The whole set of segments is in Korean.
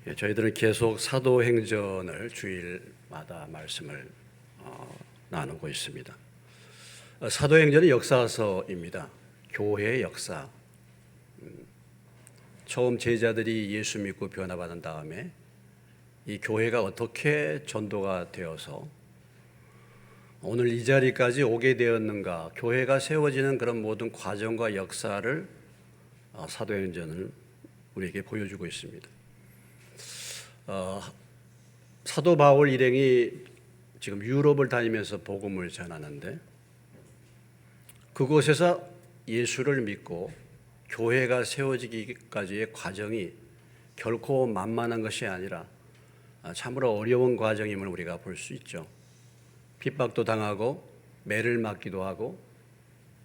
저희들은 계속 사도행전을 주일마다 말씀을 나누고 있습니다. 사도행전은 역사서입니다. 교회의 역사. 처음 제자들이 예수 믿고 변화받은 다음에 이 교회가 어떻게 전도가 되어서 오늘 이 자리까지 오게 되었는가, 교회가 세워지는 그런 모든 과정과 역사를 사도행전은 우리에게 보여주고 있습니다. 사도 바울 일행이 지금 유럽을 다니면서 복음을 전하는데, 그곳에서 예수를 믿고 교회가 세워지기까지의 과정이 결코 만만한 것이 아니라 참으로 어려운 과정임을 우리가 볼 수 있죠. 핍박도 당하고 매를 맞기도 하고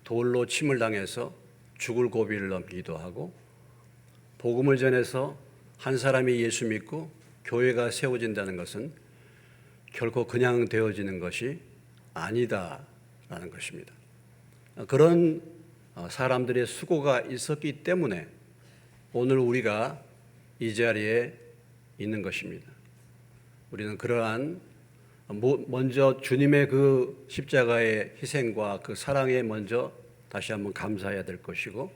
돌로 침을 당해서 죽을 고비를 넘기기도 하고, 복음을 전해서 한 사람이 예수 믿고 교회가 세워진다는 것은 결코 그냥 되어지는 것이 아니다라는 것입니다. 그런 사람들의 수고가 있었기 때문에 오늘 우리가 이 자리에 있는 것입니다. 우리는 그러한 먼저 주님의 그 십자가의 희생과 그 사랑에 먼저 다시 한번 감사해야 될 것이고,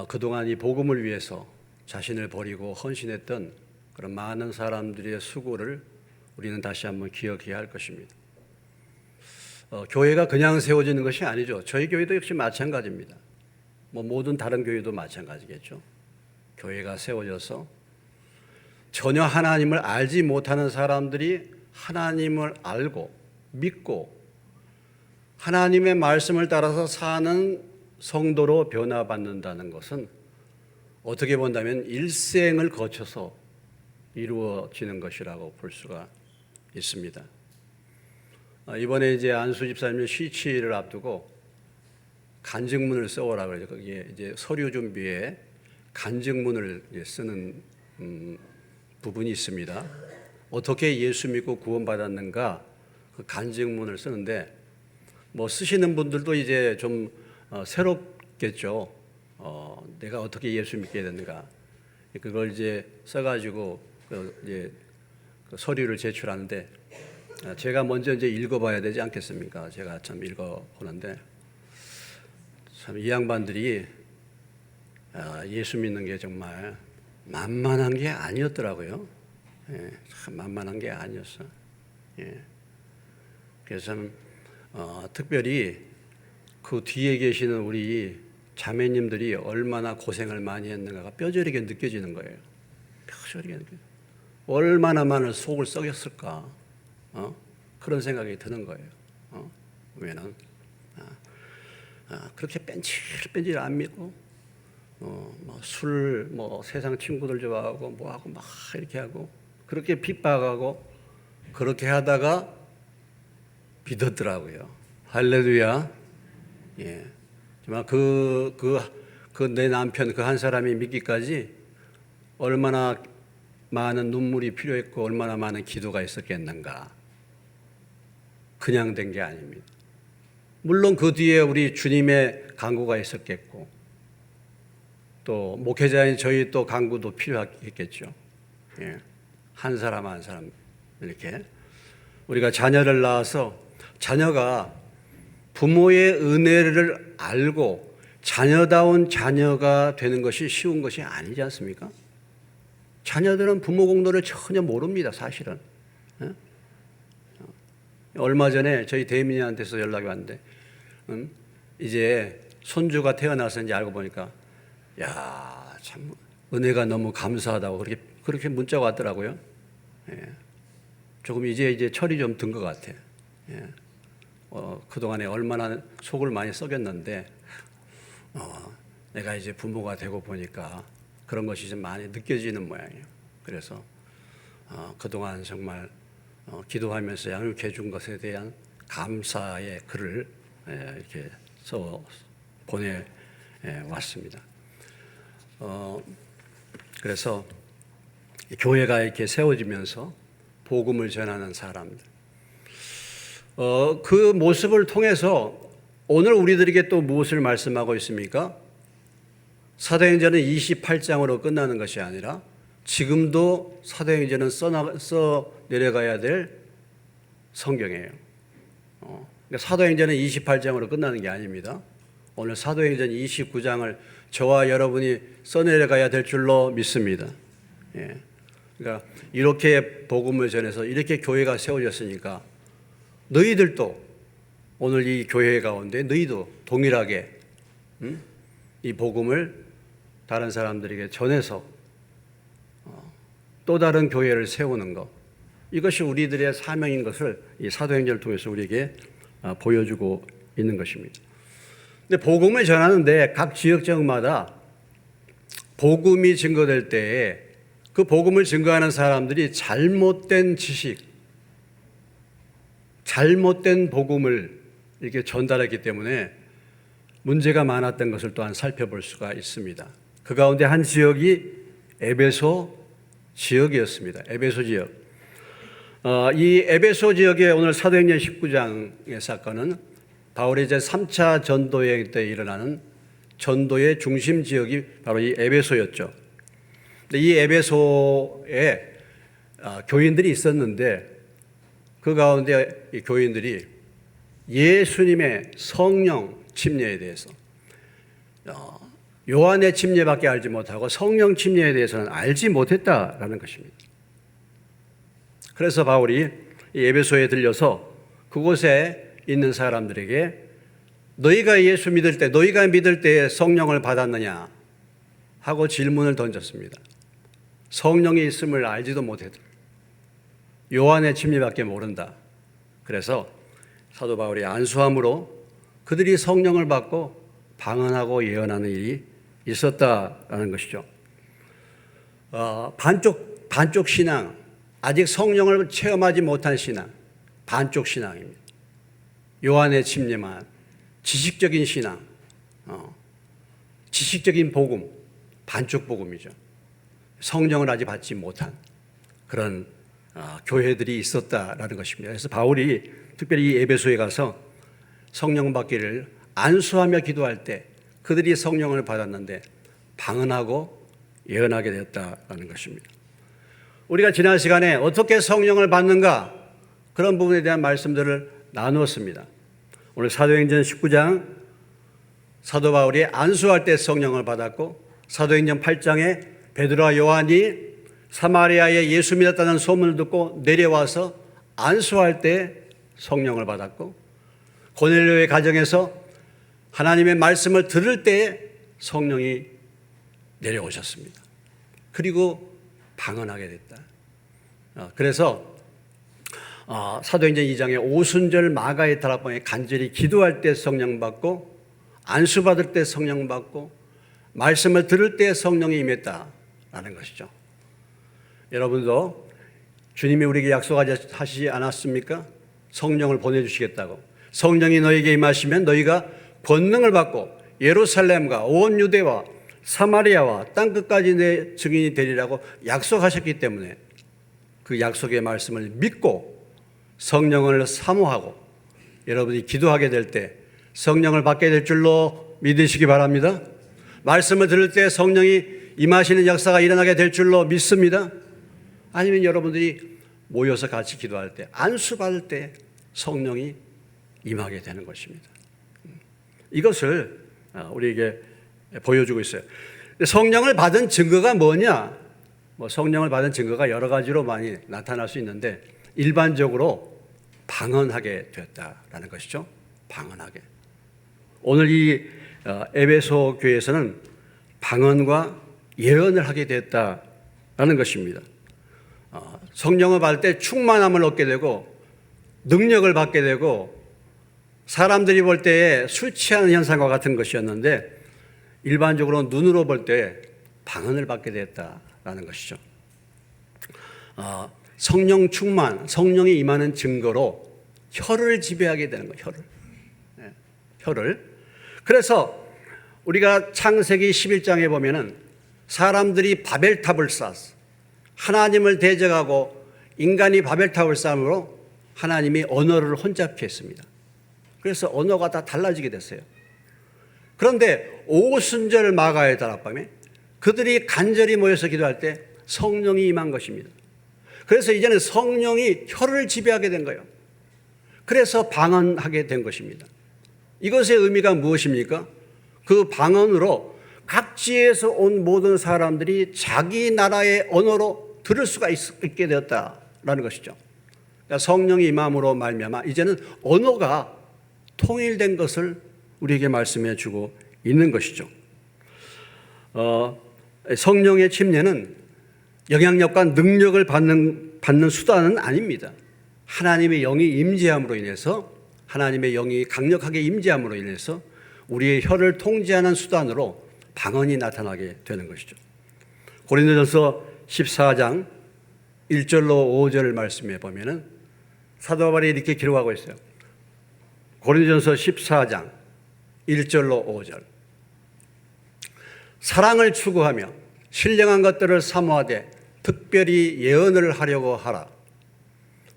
그동안 이 복음을 위해서 자신을 버리고 헌신했던 그런 많은 사람들의 수고를 우리는 다시 한번 기억해야 할 것입니다. 교회가 그냥 세워지는 것이 아니죠. 저희 교회도 역시 마찬가지입니다. 모든 다른 교회도 마찬가지겠죠. 교회가 세워져서 전혀 하나님을 알지 못하는 사람들이 하나님을 알고 믿고 하나님의 말씀을 따라서 사는 성도로 변화받는다는 것은 어떻게 본다면 일생을 거쳐서 이루어지는 것이라고 볼 수가 있습니다. 이번에 이제 안수 집사님의 시치를 앞두고 간증문을 써오라 그래요. 거기에 이제 서류 준비에 간증문을 쓰는 부분이 있습니다. 어떻게 예수 믿고 구원받았는가, 그 간증문을 쓰는데, 쓰시는 분들도 이제 좀 새롭겠죠. 내가 어떻게 예수 믿게 됐는가, 그걸 이제 써가지고 이제 그 서류를 제출하는데, 제가 먼저 이제 읽어봐야 되지 않겠습니까? 제가 참 읽어보는데 참 이 양반들이 예수 믿는 게 정말 만만한 게 아니었더라고요. 참 만만한 게 아니었어. 그래서 참 특별히 그 뒤에 계시는 우리 자매님들이 얼마나 고생을 많이 했는가가 뼈저리게 느껴지는 거예요. 뼈저리게 느껴져요. 얼마나 많은 속을 썩였을까, 그런 생각이 드는 거예요. 왜냐면 그렇게 뺀질뺀질 안 믿고 술, 세상 친구들 좋아하고 뭐하고 막 이렇게 하고 그렇게 핍박하고 그렇게 하다가 믿었더라고요. 할렐루야. 예. 정말 내 남편 그 한 사람이 믿기까지 얼마나 많은 눈물이 필요했고 얼마나 많은 기도가 있었겠는가. 그냥 된 게 아닙니다. 물론 그 뒤에 우리 주님의 간구가 있었겠고, 또 목회자인 저희 또 간구도 필요했겠죠. 예. 한 사람 한 사람 이렇게 우리가 자녀를 낳아서 자녀가 부모의 은혜를 알고 자녀다운 자녀가 되는 것이 쉬운 것이 아니지 않습니까? 자녀들은 부모 공로를 전혀 모릅니다, 사실은. 얼마 전에 저희 대민이한테서 연락이 왔는데, 이제 손주가 태어나서 이제 알고 보니까, 야, 참 은혜가 너무 감사하다고 그렇게 문자가 왔더라고요. 조금 이제 철이 좀 든 것 같아. 그동안에 얼마나 속을 많이 썩였는데, 내가 이제 부모가 되고 보니까 그런 것이 좀 많이 느껴지는 모양이에요. 그래서 그동안 정말 기도하면서 양육해 준 것에 대한 감사의 글을 이렇게 써 보내왔습니다. 그래서 교회가 이렇게 세워지면서 복음을 전하는 사람들, 그 모습을 통해서 오늘 우리들에게 또 무엇을 말씀하고 있습니까? 사도행전은 28장으로 끝나는 것이 아니라 지금도 사도행전은 써 내려가야 될 성경이에요. 그러니까 사도행전은 28장으로 끝나는 게 아닙니다. 오늘 사도행전 29장을 저와 여러분이 써내려가야 될 줄로 믿습니다. 예. 그러니까 이렇게 복음을 전해서 이렇게 교회가 세워졌으니까 너희들도 오늘 이 교회 가운데 너희도 동일하게 이 복음을 다른 사람들에게 전해서 또 다른 교회를 세우는 것, 이것이 우리들의 사명인 것을 이 사도행전을 통해서 우리에게 보여주고 있는 것입니다. 근데 복음을 전하는데 각 지역적마다 복음이 증거될 때에 그 복음을 증거하는 사람들이 잘못된 지식, 잘못된 복음을 이렇게 전달했기 때문에 문제가 많았던 것을 또한 살펴볼 수가 있습니다. 그 가운데 한 지역이 에베소 지역이었습니다. 에베소 지역. 이 에베소 지역의 오늘 사도행전 19장의 사건은 바울의 이제 3차 전도 여행 때 일어나는 전도의 중심 지역이 바로 이 에베소였죠. 이 에베소에 교인들이 있었는데 그 가운데 이 교인들이 예수님의 성령 침례에 대해서 요한의 침례밖에 알지 못하고 성령 침례에 대해서는 알지 못했다라는 것입니다. 그래서 바울이 이 에베소에 들려서 그곳에 있는 사람들에게 너희가 예수 믿을 때, 너희가 믿을 때에 성령을 받았느냐 하고 질문을 던졌습니다. 성령이 있음을 알지도 못했다. 요한의 침례밖에 모른다. 그래서 사도 바울이 안수함으로 그들이 성령을 받고 방언하고 예언하는 일이 있었다라는 것이죠. 반쪽 신앙, 아직 성령을 체험하지 못한 신앙, 반쪽 신앙입니다. 요한의 침례만, 지식적인 신앙, 지식적인 복음, 반쪽 복음이죠. 성령을 아직 받지 못한 그런 교회들이 있었다라는 것입니다. 그래서 바울이 특별히 이 에베소에 가서 성령 받기를 안수하며 기도할 때 그들이 성령을 받았는데 방언하고 예언하게 되었다라는 것입니다. 우리가 지난 시간에 어떻게 성령을 받는가 그런 부분에 대한 말씀들을 나누었습니다. 오늘 사도행전 19장 사도 바울이 안수할 때 성령을 받았고 사도행전 8장에 베드로와 요한이 사마리아에 예수 믿었다는 소문을 듣고 내려와서 안수할 때 성령을 받았고 고넬료의 가정에서 하나님의 말씀을 들을 때에 성령이 내려오셨습니다. 그리고 방언하게 됐다. 그래서 사도행전 2장에 오순절 마가의 다락방에 간절히 기도할 때 성령 받고 안수받을 때 성령 받고 말씀을 들을 때 성령이 임했다라는 것이죠. 여러분도 주님이 우리에게 약속하시지 않았습니까? 성령을 보내주시겠다고. 성령이 너에게 임하시면 너희가 권능을 받고 예루살렘과 온 유대와 사마리아와 땅끝까지 내 증인이 되리라고 약속하셨기 때문에 그 약속의 말씀을 믿고 성령을 사모하고 여러분이 기도하게 될 때 성령을 받게 될 줄로 믿으시기 바랍니다. 말씀을 들을 때 성령이 임하시는 역사가 일어나게 될 줄로 믿습니다. 아니면 여러분들이 모여서 같이 기도할 때 안수받을 때 성령이 임하게 되는 것입니다. 이것을 우리에게 보여주고 있어요. 성령을 받은 증거가 뭐냐? 성령을 받은 증거가 여러 가지로 많이 나타날 수 있는데 일반적으로 방언하게 되었다라는 것이죠. 방언하게. 오늘 이 에베소 교회에서는 방언과 예언을 하게 되었다라는 것입니다. 성령을 받을 때 충만함을 얻게 되고 능력을 받게 되고 사람들이 볼 때에 술 취하는 현상과 같은 것이었는데 일반적으로 눈으로 볼 때 방언을 받게 되었다라는 것이죠. 성령 충만, 성령이 임하는 증거로 혀를 지배하게 되는 거예요. 혀를. 그래서 우리가 창세기 11장에 보면은 사람들이 바벨탑을 쌓았어. 하나님을 대적하고 인간이 바벨탑을 쌓음으로 하나님이 언어를 혼잡케 했습니다. 그래서 언어가 다 달라지게 됐어요. 그런데 오순절 마가의 다락방에 그들이 간절히 모여서 기도할 때 성령이 임한 것입니다. 그래서 이제는 성령이 혀를 지배하게 된 거예요. 그래서 방언하게 된 것입니다. 이것의 의미가 무엇입니까? 그 방언으로 각지에서 온 모든 사람들이 자기 나라의 언어로 들을 수가 있게 되었다라는 것이죠. 그러니까 성령이 임함으로 말미암아 이제는 언어가 통일된 것을 우리에게 말씀해 주고 있는 것이죠. 성령의 침례는 영향력과 능력을 받는 수단은 아닙니다. 하나님의 영이 임재함으로 인해서, 하나님의 영이 강력하게 임재함으로 인해서 우리의 혀를 통제하는 수단으로 방언이 나타나게 되는 것이죠. 고린도전서 14장 1절로 5절 말씀에 보면은 사도 바울이 이렇게 기록하고 있어요. 고린도전서 14장 1절로 5절. 사랑을 추구하며 신령한 것들을 사모하되 특별히 예언을 하려고 하라.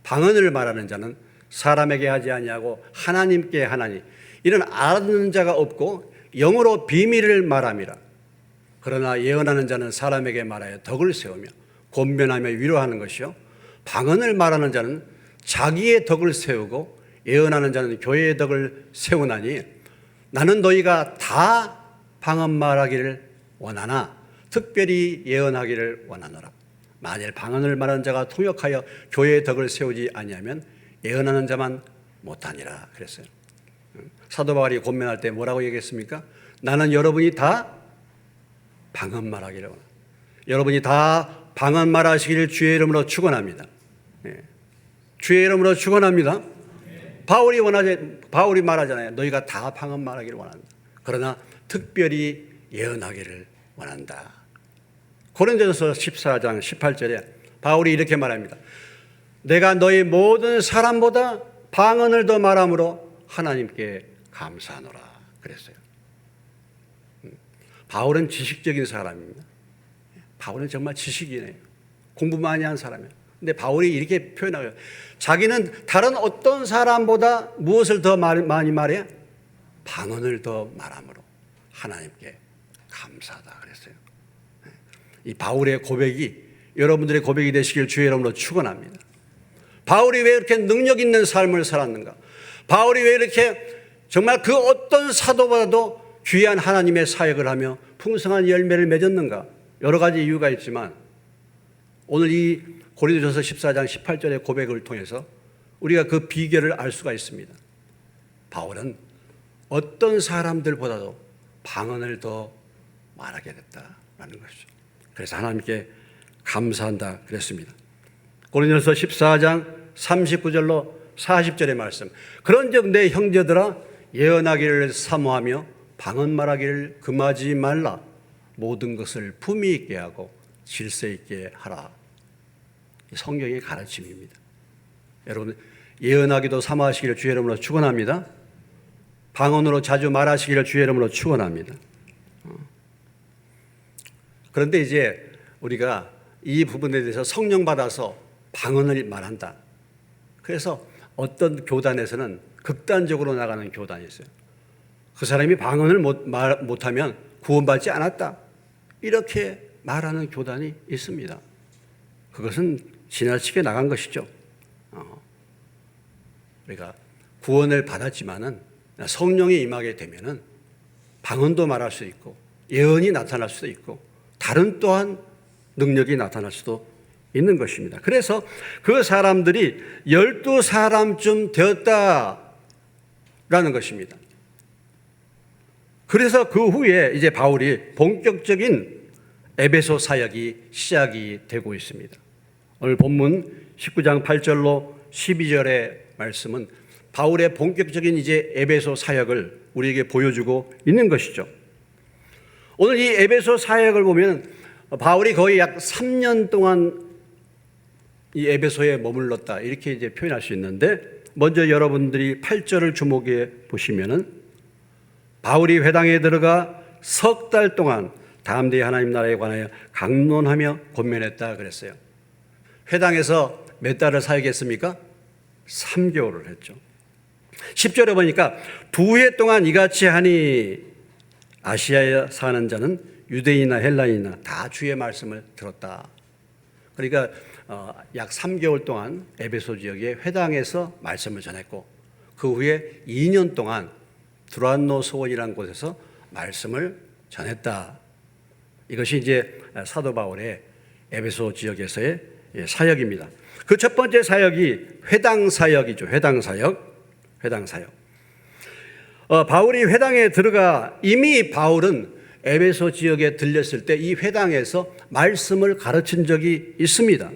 방언을 말하는 자는 사람에게 하지 아니하고 하나님께 하나니 이는 아는 자가 없고 영으로 비밀을 말함이라. 그러나 예언하는 자는 사람에게 말하여 덕을 세우며 권면하며 위로하는 것이요 방언을 말하는 자는 자기의 덕을 세우고 예언하는 자는 교회의 덕을 세우나니 나는 너희가 다 방언 말하기를 원하나 특별히 예언하기를 원하노라. 만일 방언을 말하는 자가 통역하여 교회의 덕을 세우지 아니하면 예언하는 자만 못하니라 그랬어요. 사도 바울이 권면할 때 뭐라고 얘기했습니까? 나는 여러분이 다 방언 말하기를 원한다. 여러분이 다 방언 말하시기를 주의 이름으로 축원합니다. 주의 이름으로 축원합니다. 바울이 말하잖아요. 너희가 다 방언 말하기를 원한다. 그러나 특별히 예언하기를 원한다. 고린도전서 14장 18절에 바울이 이렇게 말합니다. 내가 너희 모든 사람보다 방언을 더 말함으로 하나님께 감사하노라 그랬어요. 바울은 지식적인 사람입니다. 바울은 정말 지식이네요. 공부 많이 한 사람이에요. 근데 바울이 이렇게 표현하고요. 자기는 다른 어떤 사람보다 무엇을 더 많이 말해? 방언을 더 말함으로 하나님께 감사하다 그랬어요. 이 바울의 고백이 여러분들의 고백이 되시길 주의 이름으로 축원합니다. 바울이 왜 이렇게 능력 있는 삶을 살았는가? 바울이 왜 이렇게 정말 그 어떤 사도보다도 귀한 하나님의 사역을 하며 풍성한 열매를 맺었는가? 여러 가지 이유가 있지만 오늘 이 고린도전서 14장 18절의 고백을 통해서 우리가 그 비결을 알 수가 있습니다. 바울은 어떤 사람들보다도 방언을 더 말하게 됐다라는 것이죠. 그래서 하나님께 감사한다 그랬습니다. 고린도전서 14장 39절로 40절의 말씀. 그런즉 내 형제들아 예언하기를 사모하며 방언 말하기를 금하지 말라. 모든 것을 품위 있게 하고 질서 있게 하라. 성경의 가르침입니다. 여러분 예언하기도 사모하시기를 주의 이름으로 축원합니다. 방언으로 자주 말하시기를 주의 이름으로 축원합니다. 그런데 이제 우리가 이 부분에 대해서 성령 받아서 방언을 말한다. 그래서 어떤 교단에서는 극단적으로 나가는 교단이 있어요. 그 사람이 방언을 못하면 구원받지 않았다. 이렇게 말하는 교단이 있습니다. 그것은 지나치게 나간 것이죠. 우리가 구원을 받았지만은 성령이 임하게 되면은 방언도 말할 수 있고 예언이 나타날 수도 있고 다른 또한 능력이 나타날 수도 있는 것입니다. 그래서 그 사람들이 12사람쯤 되었다라는 것입니다. 그래서 그 후에 이제 바울이 본격적인 에베소 사역이 시작이 되고 있습니다. 오늘 본문 19장 8절로 12절의 말씀은 바울의 본격적인 이제 에베소 사역을 우리에게 보여주고 있는 것이죠. 오늘 이 에베소 사역을 보면 바울이 거의 약 3년 동안 이 에베소에 머물렀다 이렇게 이제 표현할 수 있는데 먼저 여러분들이 8절을 주목해 보시면은 바울이 회당에 들어가 석 달 동안 담대히 하나님 나라에 관하여 강론하며 권면했다 그랬어요. 회당에서 몇 달을 사역했습니까? 3개월을 했죠. 10절에 보니까 2해 동안 이같이 하니 아시아에 사는 자는 유대인이나 헬라인이나 다 주의 말씀을 들었다 그러니까 약 3개월 동안 에베소 지역의 회당에서 말씀을 전했고 그 후에 2년 동안 두란노 소원이라는 곳에서 말씀을 전했다. 이것이 이제 사도 바울의 에베소 지역에서의 사역입니다. 그 첫 번째 사역이 회당 사역이죠. 회당 사역. 바울이 회당에 들어가 이미 바울은 에베소 지역에 들렸을 때 이 회당에서 말씀을 가르친 적이 있습니다.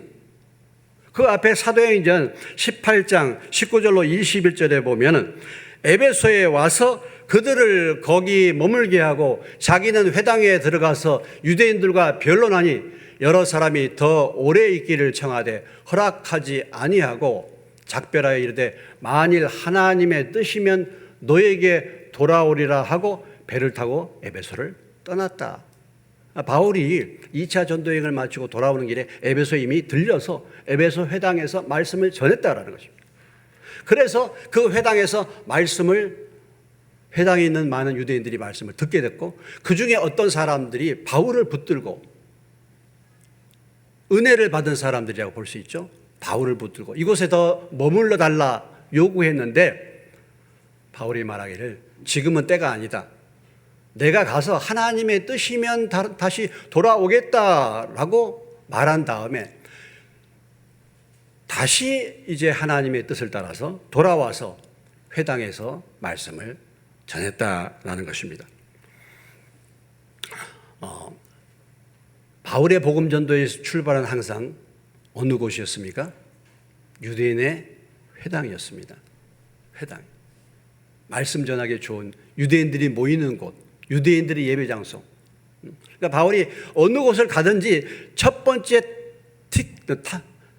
그 앞에 사도행전 18장 19절로 21절에 보면은 에베소에 와서 그들을 거기 머물게 하고 자기는 회당에 들어가서 유대인들과 변론하니 여러 사람이 더 오래 있기를 청하되 허락하지 아니하고 작별하여 이르되 만일 하나님의 뜻이면 너에게 돌아오리라 하고 배를 타고 에베소를 떠났다. 바울이 2차 전도여행을 마치고 돌아오는 길에 에베소에 이미 들려서 에베소 회당에서 말씀을 전했다라는 것입니다. 그래서 그 회당에서 회당에 있는 많은 유대인들이 말씀을 듣게 됐고 그 중에 어떤 사람들이 바울을 붙들고 은혜를 받은 사람들이라고 볼 수 있죠. 바울을 붙들고 이곳에 더 머물러 달라 요구했는데 바울이 말하기를 지금은 때가 아니다. 내가 가서 하나님의 뜻이면 다시 돌아오겠다라고 말한 다음에 다시 이제 하나님의 뜻을 따라서 돌아와서 회당에서 말씀을 전했다라는 것입니다. 바울의 복음 전도에서 출발한 항상 어느 곳이었습니까? 유대인의 회당이었습니다. 회당. 말씀 전하기 좋은 유대인들이 모이는 곳, 유대인들의 예배 장소. 그러니까 바울이 어느 곳을 가든지 첫 번째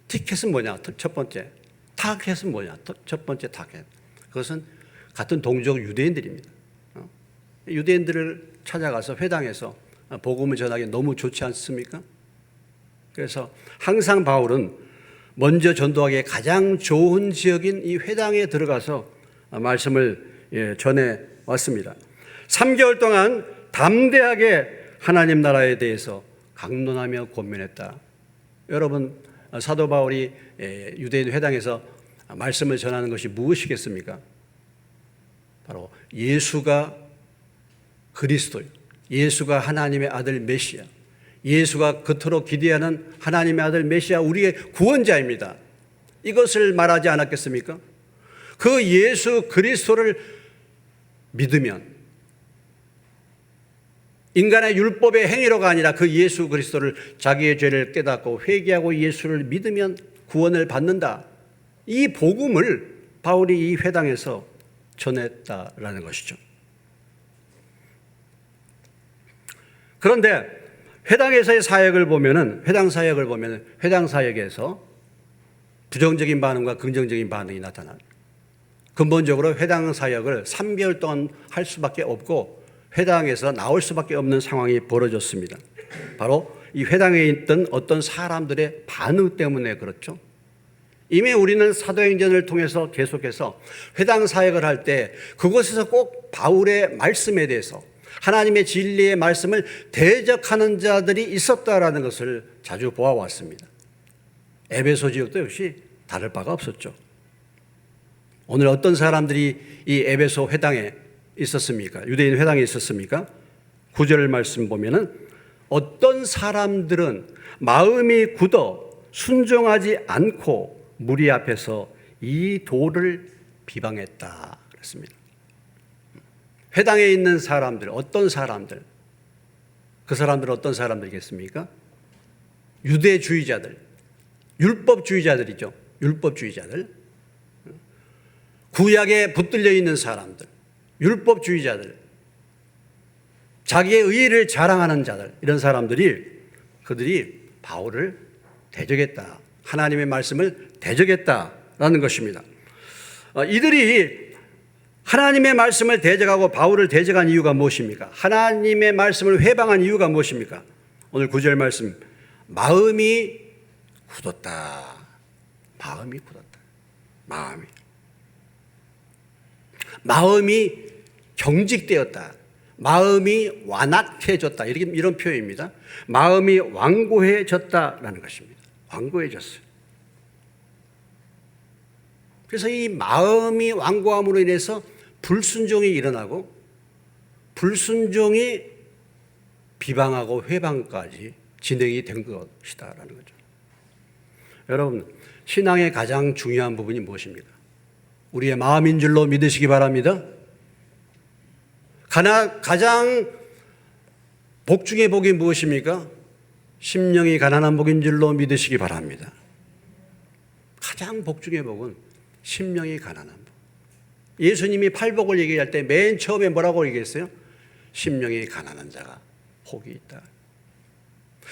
티켓은 뭐냐? 첫 번째 타겟은 뭐냐? 첫 번째 타겟. 그것은 같은 동족 유대인들입니다. 유대인들을 찾아가서 회당에서 복음을 전하기 너무 좋지 않습니까? 그래서 항상 바울은 먼저 전도하기에 가장 좋은 지역인 이 회당에 들어가서 말씀을 전해 왔습니다. 3개월 동안 담대하게 하나님 나라에 대해서 강론하며 권면했다. 여러분, 사도 바울이 유대인 회당에서 말씀을 전하는 것이 무엇이겠습니까? 바로 예수가 그리스도요, 예수가 하나님의 아들 메시아, 예수가 그토록 기대하는 하나님의 아들 메시아, 우리의 구원자입니다. 이것을 말하지 않았겠습니까? 그 예수 그리스도를 믿으면 인간의 율법의 행위로가 아니라 그 예수 그리스도를 자기의 죄를 깨닫고 회개하고 예수를 믿으면 구원을 받는다. 이 복음을 바울이 이 회당에서 전했다라는 것이죠. 그런데 회당에서의 사역을 보면은 회당 사역에서 부정적인 반응과 긍정적인 반응이 나타나요. 근본적으로 회당 사역을 3개월 동안 할 수밖에 없고 회당에서 나올 수밖에 없는 상황이 벌어졌습니다. 바로 이 회당에 있던 어떤 사람들의 반응 때문에 그렇죠. 이미 우리는 사도행전을 통해서 계속해서 회당 사역을 할 때 그곳에서 꼭 바울의 말씀에 대해서 하나님의 진리의 말씀을 대적하는 자들이 있었다라는 것을 자주 보아왔습니다. 에베소 지역도 역시 다를 바가 없었죠. 오늘 어떤 사람들이 이 에베소 회당에 있었습니까? 유대인 회당에 있었습니까? 9절 말씀 보면은 어떤 사람들은 마음이 굳어 순종하지 않고 무리 앞에서 이 도를 비방했다 그랬습니다. 회당에 있는 사람들, 어떤 사람들, 그 사람들은 어떤 사람들이겠습니까? 유대주의자들, 율법주의자들이죠. 율법주의자들, 구약에 붙들려 있는 사람들, 율법주의자들, 자기의 의의를 자랑하는 자들, 이런 그들이 바울을 대적했다. 하나님의 말씀을 대적했다라는 것입니다. 이들이 하나님의 말씀을 대적하고 바울을 대적한 이유가 무엇입니까? 하나님의 말씀을 회방한 이유가 무엇입니까? 오늘 9절 말씀, 마음이 굳었다. 마음이 굳었다. 마음이 경직되었다. 마음이 완악해졌다. 이런 표현입니다. 마음이 완고해졌다라는 것입니다. 완고해졌어요. 그래서 이 마음이 완고함으로 인해서 불순종이 일어나고 불순종이 비방하고 회방까지 진행이 된 것이다라는 거죠. 여러분, 신앙의 가장 중요한 부분이 무엇입니까? 우리의 마음인 줄로 믿으시기 바랍니다. 가장 복 중의 복이 무엇입니까? 심령이 가난한 복인 줄로 믿으시기 바랍니다. 가장 복 중의 복은 심령이 가난한 복. 예수님이 팔복을 얘기할 때 맨 처음에 뭐라고 얘기했어요? 심령이 가난한 자가 복이 있다.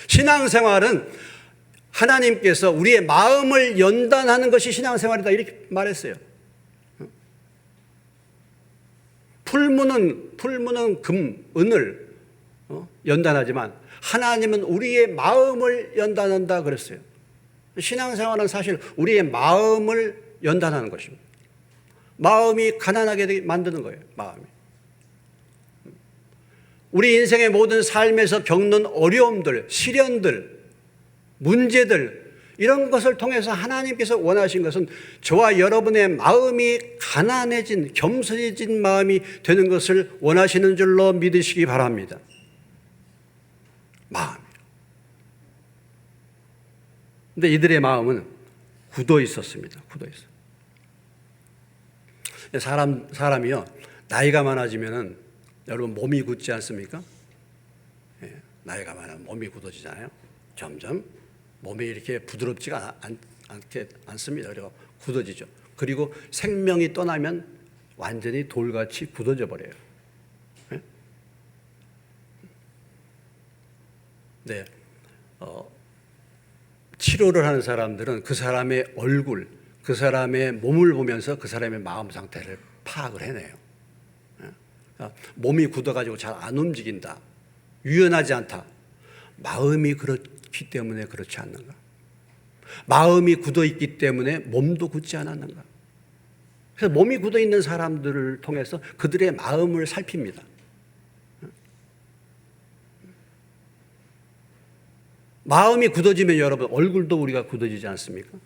신앙생활은 하나님께서 우리의 마음을 연단하는 것이 신앙생활이다 이렇게 말했어요. 풀무는 금, 은을 연단하지만 하나님은 우리의 마음을 연단한다 그랬어요. 신앙생활은 사실 우리의 마음을 연단하는 것입니다. 마음이 가난하게 만드는 거예요. 마음이. 우리 인생의 모든 삶에서 겪는 어려움들, 시련들, 문제들 이런 것을 통해서 하나님께서 원하신 것은 저와 여러분의 마음이 가난해진, 겸손해진 마음이 되는 것을 원하시는 줄로 믿으시기 바랍니다. 마음이요. 근데 이들의 마음은 굳어 있었습니다. 굳어 있어. 사람이요, 나이가 많아지면은 여러분 몸이 굳지 않습니까? 예, 나이가 많으면 몸이 굳어지잖아요. 점점 몸이 이렇게 부드럽지가 않습니다. 그리고 굳어지죠. 그리고 생명이 떠나면 완전히 돌같이 굳어져 버려요. 예? 네, 치료를 하는 사람들은 그 사람의 얼굴, 그 사람의 몸을 보면서 그 사람의 마음 상태를 파악을 해내요. 몸이 굳어가지고 잘 안 움직인다, 유연하지 않다. 마음이 그렇기 때문에 그렇지 않는가? 마음이 굳어 있기 때문에 몸도 굳지 않았는가? 그래서 몸이 굳어 있는 사람들을 통해서 그들의 마음을 살핍니다. 마음이 굳어지면 여러분 얼굴도 우리가 굳어지지 않습니까?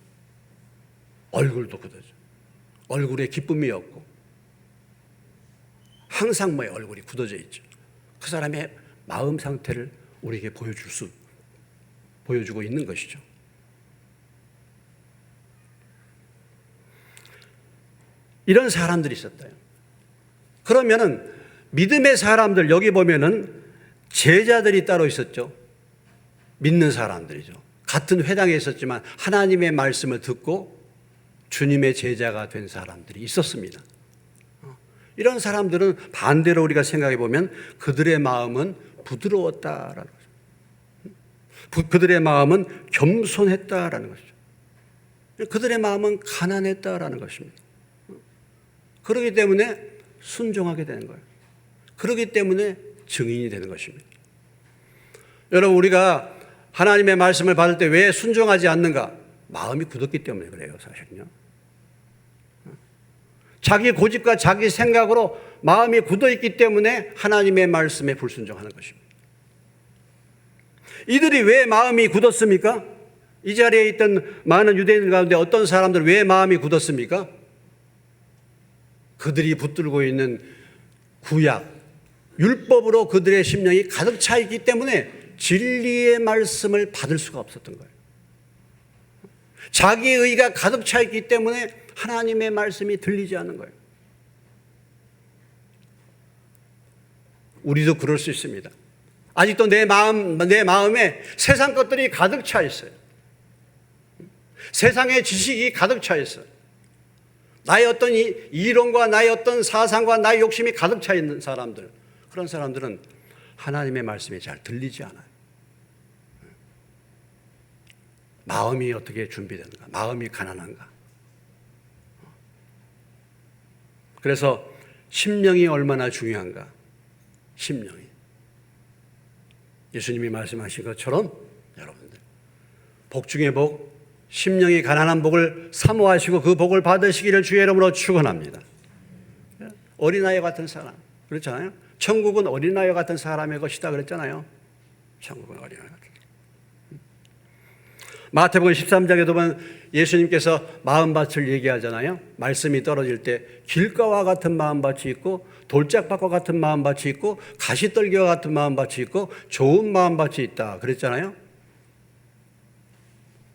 얼굴도 굳어져. 얼굴에 기쁨이 없고 항상 얼굴이 굳어져 있죠. 그 사람의 마음 상태를 우리에게 보여주고 있는 것이죠. 이런 사람들이 있었대요. 그러면은 믿음의 사람들, 여기 보면은 제자들이 따로 있었죠. 믿는 사람들이죠. 같은 회당에 있었지만 하나님의 말씀을 듣고 주님의 제자가 된 사람들이 있었습니다. 이런 사람들은 반대로 우리가 생각해 보면 그들의 마음은 부드러웠다라는 거죠. 그들의 마음은 겸손했다라는 것이죠. 그들의 마음은 가난했다라는 것입니다. 그렇기 때문에 순종하게 되는 거예요. 그렇기 때문에 증인이 되는 것입니다. 여러분, 우리가 하나님의 말씀을 받을 때 왜 순종하지 않는가? 마음이 굳었기 때문에 그래요, 사실은요. 자기 고집과 자기 생각으로 마음이 굳어있기 때문에 하나님의 말씀에 불순종하는 것입니다. 이들이 왜 마음이 굳었습니까? 이 자리에 있던 많은 유대인들 가운데 어떤 사람들 왜 마음이 굳었습니까? 그들이 붙들고 있는 구약, 율법으로 그들의 심령이 가득 차 있기 때문에 진리의 말씀을 받을 수가 없었던 거예요. 자기의 의가 가득 차 있기 때문에 하나님의 말씀이 들리지 않는 거예요. 우리도 그럴 수 있습니다. 아직도 내 마음에 세상 것들이 가득 차 있어요. 세상의 지식이 가득 차 있어요. 나의 어떤 이론과 나의 어떤 사상과 나의 욕심이 가득 차 있는 사람들, 그런 사람들은 하나님의 말씀이 잘 들리지 않아요. 마음이 어떻게 준비되는가? 마음이 가난한가? 그래서 심령이 얼마나 중요한가? 심령이. 예수님이 말씀하신 것처럼 여러분들 복 중의 복, 심령이 가난한 복을 사모하시고 그 복을 받으시기를 주의 이름으로 축원합니다. 어린아이 같은 사람, 그렇잖아요. 천국은 어린아이 같은 사람의 것이다 그랬잖아요. 천국은 어린아이 같은 사람. 마태복음 13장에도 보면 예수님께서 마음밭을 얘기하잖아요. 말씀이 떨어질 때 길가와 같은 마음밭이 있고 돌짝밭과 같은 마음밭이 있고 가시떨기와 같은 마음밭이 있고 좋은 마음밭이 있다 그랬잖아요.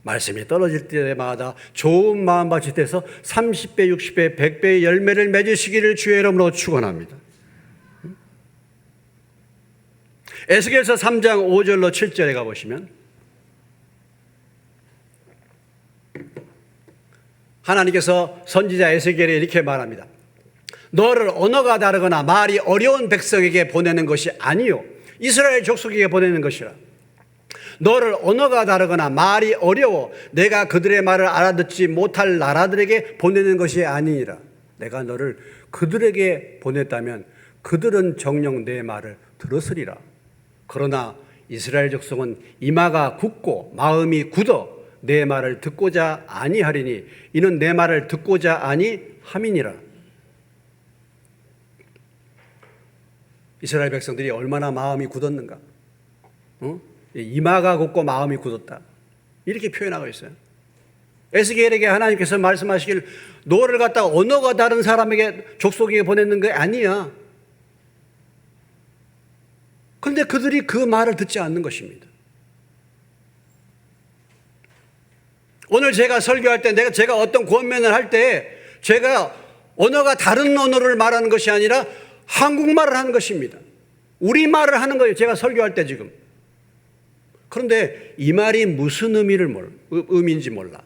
말씀이 떨어질 때마다 좋은 마음밭이 돼서 30배, 60배, 100배의 열매를 맺으시기를 주의 이름으로 축원합니다. 에스겔서 3장 5절로 7절에 가보시면 하나님께서 선지자 에스겔에 이렇게 말합니다. 너를 언어가 다르거나 말이 어려운 백성에게 보내는 것이 아니요 이스라엘 족속에게 보내는 것이라. 너를 언어가 다르거나 말이 어려워 내가 그들의 말을 알아듣지 못할 나라들에게 보내는 것이 아니니라. 내가 너를 그들에게 보냈다면 그들은 정녕 내 말을 들었으리라. 그러나 이스라엘 족속은 이마가 굳고 마음이 굳어 내 말을 듣고자 아니하리니 이는 내 말을 듣고자 아니함이니라. 이스라엘 백성들이 얼마나 마음이 굳었는가? 이마가 굳고 마음이 굳었다. 이렇게 표현하고 있어요. 에스겔에게 하나님께서 말씀하시길 너를 갖다가 언어가 다른 사람에게 족속에게 보내는 게 아니야. 그런데 그들이 그 말을 듣지 않는 것입니다. 오늘 제가 설교할 때 제가 어떤 권면을 할 때 제가 언어가 다른 언어를 말하는 것이 아니라 한국말을 하는 것입니다. 우리말을 하는 거예요. 제가 설교할 때 지금. 그런데 이 말이 무슨 의미인지 몰라.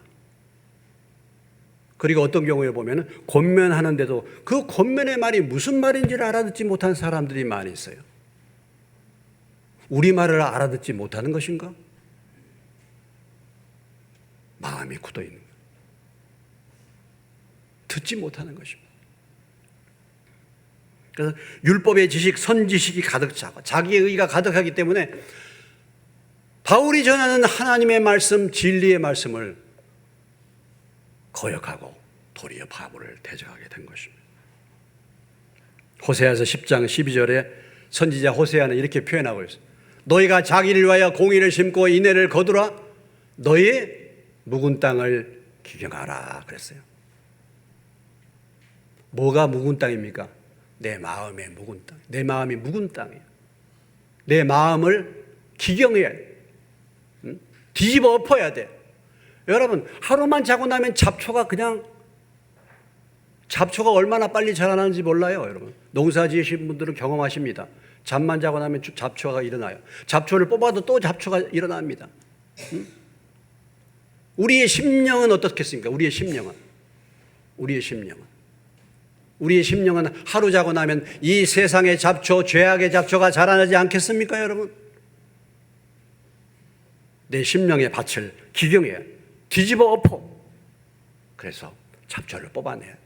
그리고 어떤 경우에 보면 권면하는데도 그 권면의 말이 무슨 말인지를 알아듣지 못한 사람들이 많이 있어요. 우리말을 알아듣지 못하는 것인가? 마음이 굳어 있는 것. 듣지 못하는 것입니다. 그래서 율법의 지식, 선지식이 가득 차고 자기의 의가 가득하기 때문에 바울이 전하는 하나님의 말씀, 진리의 말씀을 거역하고 도리어 바울을 대적하게 된 것입니다. 호세아서 10장 12절에 선지자 호세아는 이렇게 표현하고 있어요. 너희가 자기를 위하여 공의를 심고 인애를 거두라. 너희 묵은 땅을 기경하라 그랬어요. 뭐가 묵은 땅입니까? 내 마음의 묵은 땅. 내 마음이 묵은 땅이에요. 내 마음을 기경해야 돼. 뒤집어 엎어야 돼. 여러분 하루만 자고 나면 잡초가 얼마나 빨리 자라나는지 몰라요. 여러분 농사 지으신 분들은 경험하십니다. 잠만 자고 나면 잡초가 일어나요. 잡초를 뽑아도 또 잡초가 일어납니다. 우리의 심령은 어떻겠습니까? 우리의 심령은 하루 자고 나면 이 세상의 잡초, 죄악의 잡초가 자라나지 않겠습니까, 여러분? 내 심령의 밭을 기경해야 뒤집어 엎어. 그래서 잡초를 뽑아내야.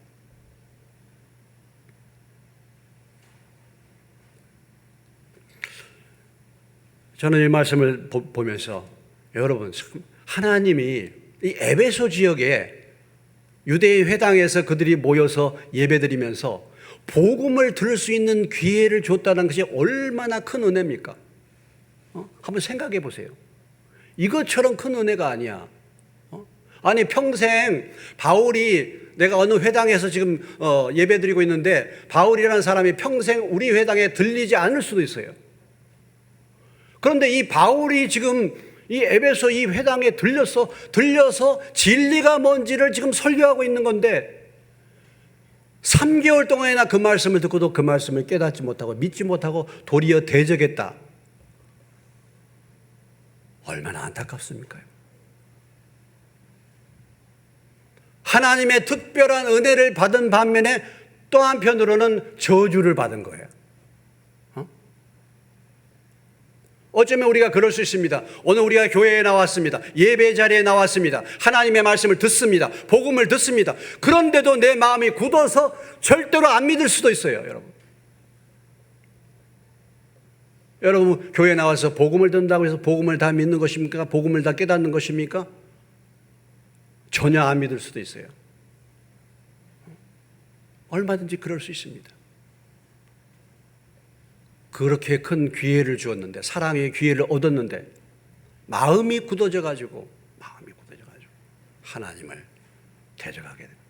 저는 이 말씀을 보면서 여러분 하나님이 이 에베소 지역에 유대인 회당에서 그들이 모여서 예배드리면서 복음을 들을 수 있는 기회를 줬다는 것이 얼마나 큰 은혜입니까? 한번 생각해 보세요. 이것처럼 큰 은혜가 아니야. 아니 평생 바울이 내가 어느 회당에서 지금 예배드리고 있는데 바울이라는 사람이 평생 우리 회당에 들리지 않을 수도 있어요. 그런데 이 바울이 지금 이 에베소 이 회당에 들려서 진리가 뭔지를 지금 설교하고 있는 건데 3개월 동안이나 그 말씀을 듣고도 그 말씀을 깨닫지 못하고 믿지 못하고 도리어 대적했다. 얼마나 안타깝습니까? 하나님의 특별한 은혜를 받은 반면에 또 한편으로는 저주를 받은 거예요. 어쩌면 우리가 그럴 수 있습니다. 오늘 우리가 교회에 나왔습니다. 예배 자리에 나왔습니다. 하나님의 말씀을 듣습니다. 복음을 듣습니다. 그런데도 내 마음이 굳어서 절대로 안 믿을 수도 있어요, 여러분. 여러분 교회에 나와서 복음을 듣는다고 해서 복음을 다 믿는 것입니까? 복음을 다 깨닫는 것입니까? 전혀 안 믿을 수도 있어요. 얼마든지 그럴 수 있습니다. 그렇게 큰 기회를 주었는데, 사랑의 기회를 얻었는데 마음이 굳어져 가지고 하나님을 대적하게 됩니다.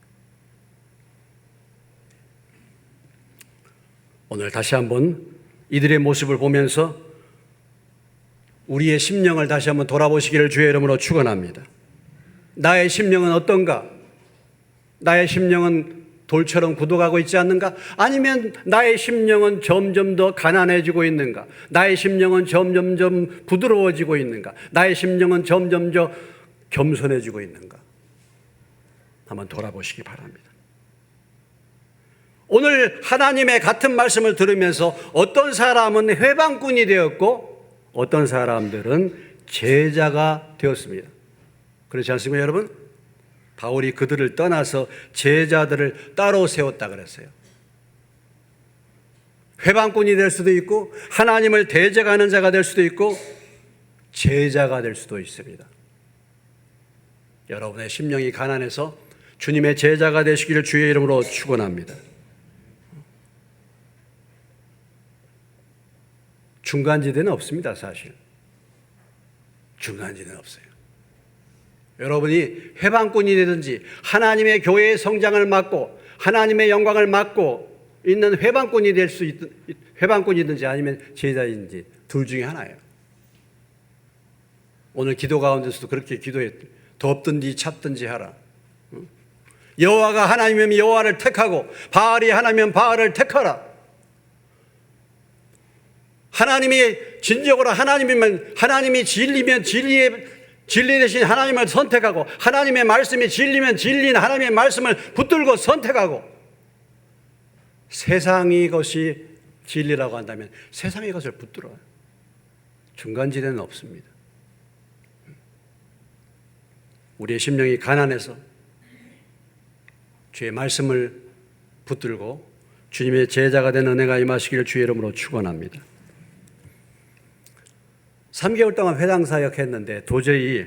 오늘 다시 한번 이들의 모습을 보면서 우리의 심령을 다시 한번 돌아보시기를 주의 이름으로 축원합니다. 나의 심령은 어떤가? 나의 심령은 돌처럼 굳어가고 있지 않는가? 아니면 나의 심령은 점점 더 가난해지고 있는가? 나의 심령은 점점점 부드러워지고 있는가? 나의 심령은 점점 더 겸손해지고 있는가? 한번 돌아보시기 바랍니다. 오늘 하나님의 같은 말씀을 들으면서 어떤 사람은 회방꾼이 되었고 어떤 사람들은 제자가 되었습니다. 그렇지 않습니까, 여러분? 바울이 그들을 떠나서 제자들을 따로 세웠다 그랬어요. 회방꾼이 될 수도 있고 하나님을 대적하는 자가 될 수도 있고 제자가 될 수도 있습니다. 여러분의 심령이 가난해서 주님의 제자가 되시기를 주의 이름으로 축원합니다. 중간지대는 없습니다, 사실. 중간지대는 없어요. 여러분이 회방꾼이 되든지 하나님의 교회의 성장을 맡고 하나님의 영광을 맡고 있는 회방꾼이 될 수 있든 회방꾼이든지 아니면 제자인지 둘 중에 하나예요. 오늘 기도 가운데서도 그렇게 기도했죠. 덥든지 찹든지 하라. 여호와가 하나님이면 여호와를 택하고 바알이 하나님이면 바알을 택하라. 하나님이 진정으로 하나님이면 하나님이 진리면 진리 대신 하나님을 선택하고 하나님의 말씀이 진리면 진리는 하나님의 말씀을 붙들고 선택하고 세상이 것이 진리라고 한다면 세상의 것을 붙들어요. 중간지대는 없습니다. 우리의 심령이 가난해서 주의 말씀을 붙들고 주님의 제자가 되는 은혜가 임하시기를 주의 이름으로 축원합니다. 3개월 동안 회당 사역했는데 도저히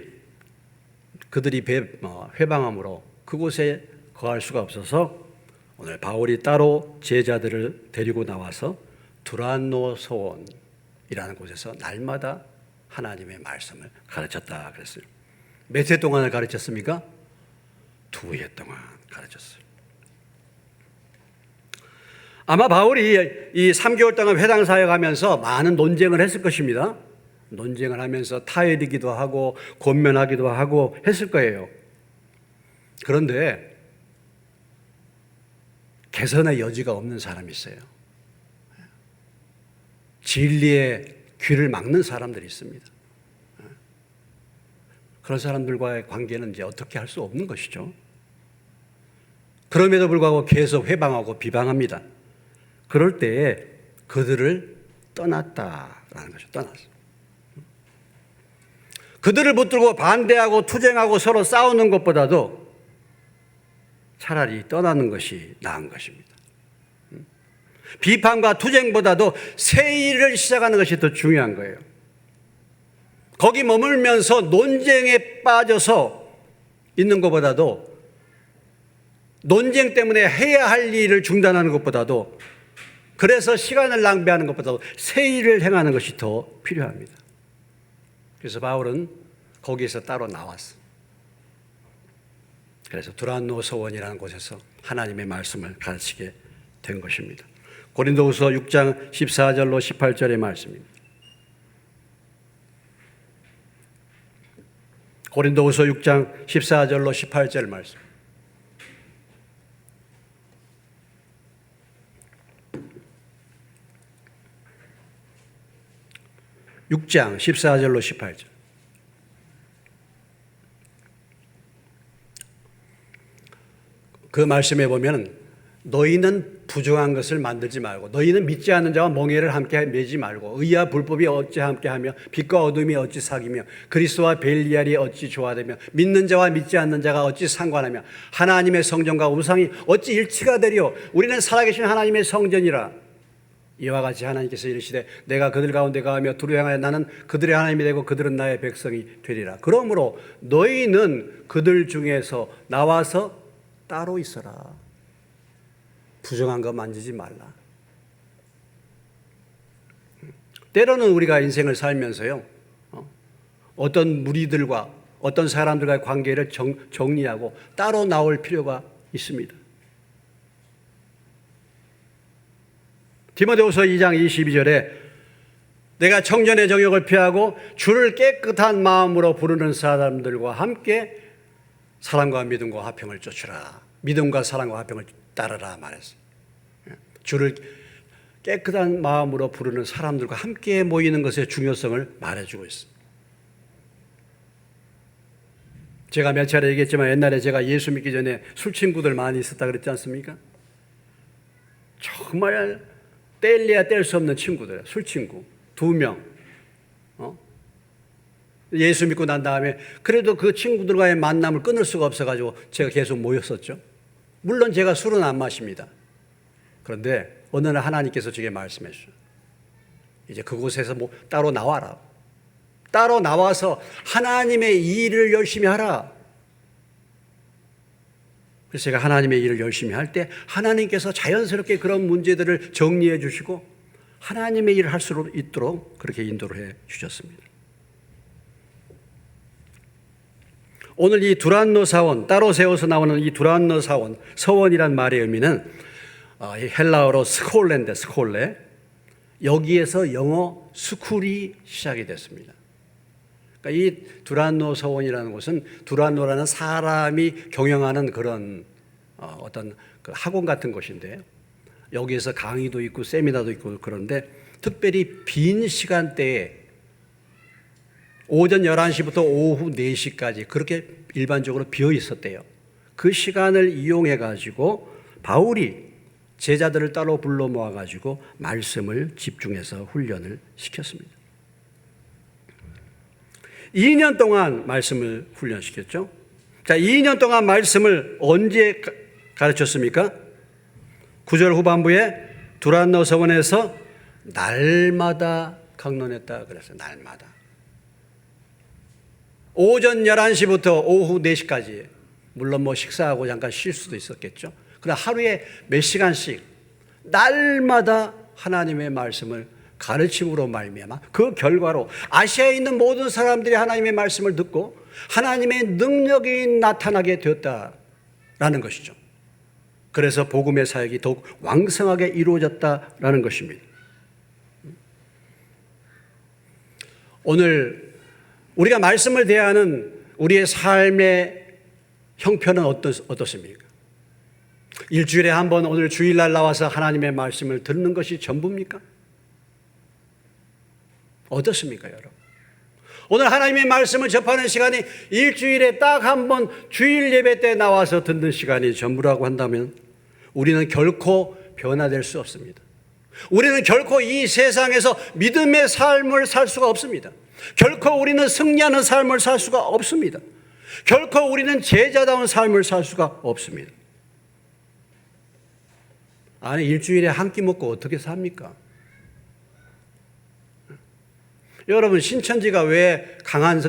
그들이 회방함으로 그곳에 거할 수가 없어서 오늘 바울이 따로 제자들을 데리고 나와서 두란노 소원이라는 곳에서 날마다 하나님의 말씀을 가르쳤다 그랬어요. 몇 해 동안을 가르쳤습니까? 2해 동안 가르쳤어요. 아마 바울이 이 3개월 동안 회당 사역하면서 많은 논쟁을 했을 것입니다. 논쟁을 하면서 타협이기도 하고 권면하기도 하고 했을 거예요. 그런데 개선의 여지가 없는 사람이 있어요. 진리의 귀를 막는 사람들이 있습니다. 그런 사람들과의 관계는 이제 어떻게 할 수 없는 것이죠. 그럼에도 불구하고 계속 회방하고 비방합니다. 그럴 때에 그들을 떠났다라는 거죠. 떠났어요. 그들을 붙들고 반대하고 투쟁하고 서로 싸우는 것보다도 차라리 떠나는 것이 나은 것입니다. 비판과 투쟁보다도 새 일을 시작하는 것이 더 중요한 거예요. 거기 머물면서 논쟁에 빠져서 있는 것보다도 논쟁 때문에 해야 할 일을 중단하는 것보다도 그래서 시간을 낭비하는 것보다도 새 일을 행하는 것이 더 필요합니다. 그래서 바울은 거기에서 따로 나왔어. 그래서 두란노 소원이라는 곳에서 하나님의 말씀을 가르치게 된 것입니다. 고린도후서 6장 14절로 18절의 말씀입니다. 고린도후서 6장 14절로 18절 말씀. (6장) 14절로 18절. 그 말씀에 보면 너희는 부정한 것을 만들지 말고 너희는 믿지 않는 자와 멍에를 함께 매지 말고 의와 불법이 어찌 함께하며 빛과 어둠이 어찌 사귀며 그리스도와 벨리알이 어찌 조화되며 믿는 자와 믿지 않는 자가 어찌 상관하며 하나님의 성전과 우상이 어찌 일치가 되리요. 우리는 살아계신 하나님의 성전이라. 이와 같이 하나님께서 이르시되 내가 그들 가운데 거하며 두루 행하여 나는 그들의 하나님이 되고 그들은 나의 백성이 되리라. 그러므로 너희는 그들 중에서 나와서 따로 있어라. 부정한 거 만지지 말라. 때로는 우리가 인생을 살면서요, 어떤 무리들과 어떤 사람들과의 관계를 정리하고 따로 나올 필요가 있습니다. 디모데후서 2장 22절에 내가 청전의 정욕을 피하고 주를 깨끗한 마음으로 부르는 사람들과 함께 사랑과 믿음과 화평을 쫓으라. 믿음과 사랑과 화평을 따르라 말했어요. 주를 깨끗한 마음으로 부르는 사람들과 함께 모이는 것의 중요성을 말해주고 있습니다. 제가 몇 차례 얘기했지만 옛날에 제가 예수 믿기 전에 술 친구들 많이 있었다 그랬지 않습니까? 정말 뗄래야 뗄 수 없는 친구들, 술 친구 2명. 예수 믿고 난 다음에 그래도 그 친구들과의 만남을 끊을 수가 없어가지고 제가 계속 모였었죠. 물론 제가 술은 안 마십니다. 그런데 어느 날 하나님께서 제게 말씀해 주셨어요. 이제 그곳에서 따로 나와라. 따로 나와서 하나님의 일을 열심히 하라. 그래서 제가 하나님의 일을 열심히 할 때 하나님께서 자연스럽게 그런 문제들을 정리해 주시고 하나님의 일을 할 수 있도록 그렇게 인도를 해 주셨습니다. 오늘 이 두란노 사원, 따로 세워서 나오는 이 두란노 사원, 서원이란 말의 의미는 헬라어로 스콜레인데 스콜레, 여기에서 영어 스쿨이 시작이 됐습니다. 그러니까 이 두란노 서원이라는 곳은 두란노라는 사람이 경영하는 그런 어떤 그 학원 같은 곳인데요. 여기에서 강의도 있고 세미나도 있고 그런데 특별히 빈 시간대에 오전 11시부터 오후 4시까지 그렇게 일반적으로 비어 있었대요. 그 시간을 이용해 가지고 바울이 제자들을 따로 불러 모아 가지고 말씀을 집중해서 훈련을 시켰습니다. 2년 동안 말씀을 훈련시켰죠. 자, 2년 동안 말씀을 언제 가르쳤습니까? 9절 후반부에 두란노 서원에서 날마다 강론했다 그랬어요. 날마다. 오전 11시부터 오후 4시까지 물론 식사하고 잠깐 쉴 수도 있었겠죠. 그러나 하루에 몇 시간씩 날마다 하나님의 말씀을 가르침으로 말미암아 그 결과로 아시아에 있는 모든 사람들이 하나님의 말씀을 듣고 하나님의 능력이 나타나게 되었다라는 것이죠. 그래서 복음의 사역이 더욱 왕성하게 이루어졌다라는 것입니다. 오늘 우리가 말씀을 대하는 우리의 삶의 형편은 어떻습니까? 일주일에 한 번 오늘 주일날 나와서 하나님의 말씀을 듣는 것이 전부입니까? 어떻습니까, 여러분? 오늘 하나님의 말씀을 접하는 시간이 일주일에 딱 한 번 주일 예배 때 나와서 듣는 시간이 전부라고 한다면 우리는 결코 변화될 수 없습니다. 우리는 결코 이 세상에서 믿음의 삶을 살 수가 없습니다. 결코 우리는 승리하는 삶을 살 수가 없습니다. 결코 우리는 제자다운 삶을 살 수가 없습니다. 아니, 일주일에 한 끼 먹고 어떻게 삽니까? 여러분, 신천지가 왜 강한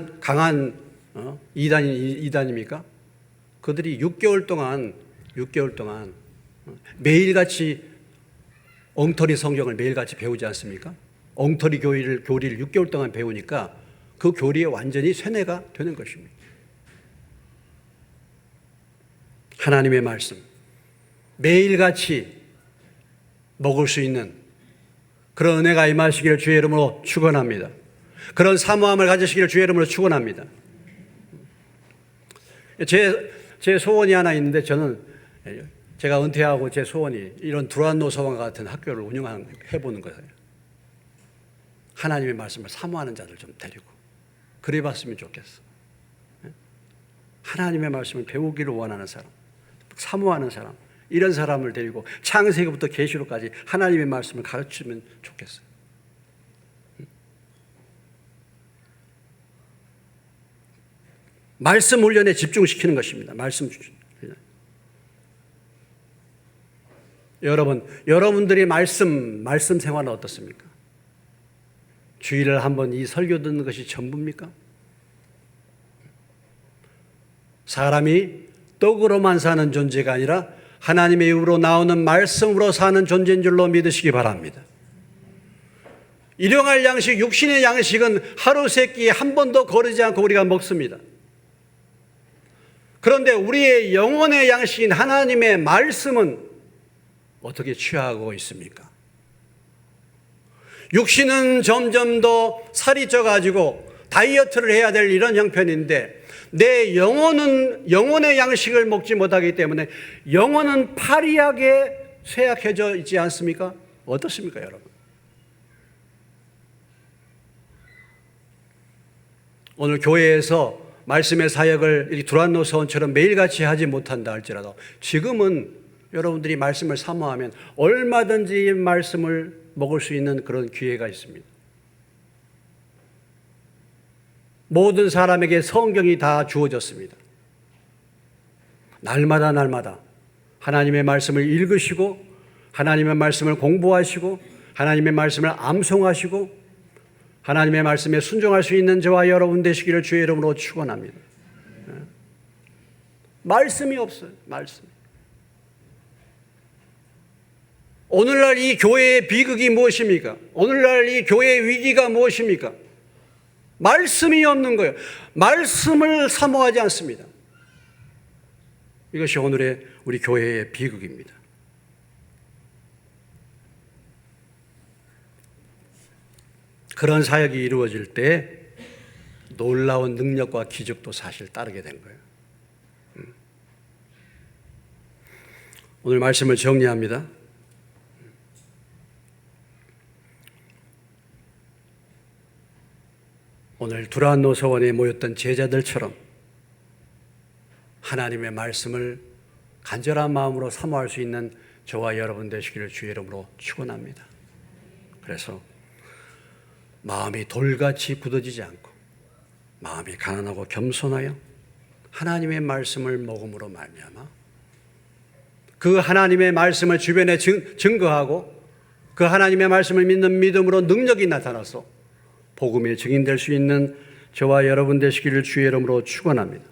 이단입니까? 그들이 6개월 동안 매일같이 엉터리 성경을 매일같이 배우지 않습니까? 엉터리 교리를 6개월 동안 배우니까 그 교리에 완전히 세뇌가 되는 것입니다. 하나님의 말씀 매일같이 먹을 수 있는 그런 은혜가 임하시기를 주의 이름으로 축원합니다. 그런 사모함을 가지시기를 주의 이름으로 축원합니다. 제 소원이 하나 있는데 제가 은퇴하고 제 소원이 이런 두란노 서원과 같은 학교를 해보는 거예요. 하나님의 말씀을 사모하는 자들 좀 데리고 그래 봤으면 좋겠어. 하나님의 말씀을 배우기를 원하는 사람, 사모하는 사람, 이런 사람을 데리고 창세기부터 계시록까지 하나님의 말씀을 가르치면 좋겠어요. 말씀 훈련에 집중시키는 것입니다. 말씀 훈련. 여러분들이 말씀 생활은 어떻습니까? 주일에 한번 이 설교 듣는 것이 전부입니까? 사람이 떡으로만 사는 존재가 아니라 하나님의 입으로 나오는 말씀으로 사는 존재인 줄로 믿으시기 바랍니다. 일용할 양식, 육신의 양식은 하루 세 끼 한 번도 거르지 않고 우리가 먹습니다. 그런데 우리의 영혼의 양식인 하나님의 말씀은 어떻게 취하고 있습니까? 육신은 점점 더 살이 쪄가지고 다이어트를 해야 될 이런 형편인데 내 영혼의 양식을 먹지 못하기 때문에 영혼은 파리하게 쇠약해져 있지 않습니까? 어떻습니까, 여러분? 오늘 교회에서 말씀의 사역을 이렇게 두란노 서원처럼 매일같이 하지 못한다 할지라도 지금은 여러분들이 말씀을 사모하면 얼마든지 말씀을 먹을 수 있는 그런 기회가 있습니다. 모든 사람에게 성경이 다 주어졌습니다. 날마다 하나님의 말씀을 읽으시고 하나님의 말씀을 공부하시고 하나님의 말씀을 암송하시고 하나님의 말씀에 순종할 수 있는 저와 여러분 되시기를 주의 이름으로 축원합니다. 말씀이 없어요. 말씀. 오늘날 이 교회의 비극이 무엇입니까? 오늘날 이 교회의 위기가 무엇입니까? 말씀이 없는 거예요. 말씀을 사모하지 않습니다. 이것이 오늘의 우리 교회의 비극입니다. 그런 사역이 이루어질 때 놀라운 능력과 기적도 사실 따르게 된 거예요. 오늘 말씀을 정리합니다. 오늘 두란노 서원에 모였던 제자들처럼 하나님의 말씀을 간절한 마음으로 사모할 수 있는 저와 여러분 되시기를 주의 이름으로 축원합니다. 그래서 마음이 돌같이 굳어지지 않고 마음이 가난하고 겸손하여 하나님의 말씀을 먹음으로 말미암아 그 하나님의 말씀을 주변에 증거하고 그 하나님의 말씀을 믿는 믿음으로 능력이 나타나서 복음의 증인될 수 있는 저와 여러분 되시기를 주의 이름으로 축원합니다.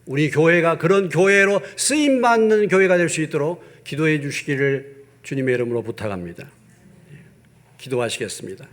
우리 교회가 그런 교회로 쓰임받는 교회가 될 수 있도록 기도해 주시기를 주님의 이름으로 부탁합니다. 기도하시겠습니다.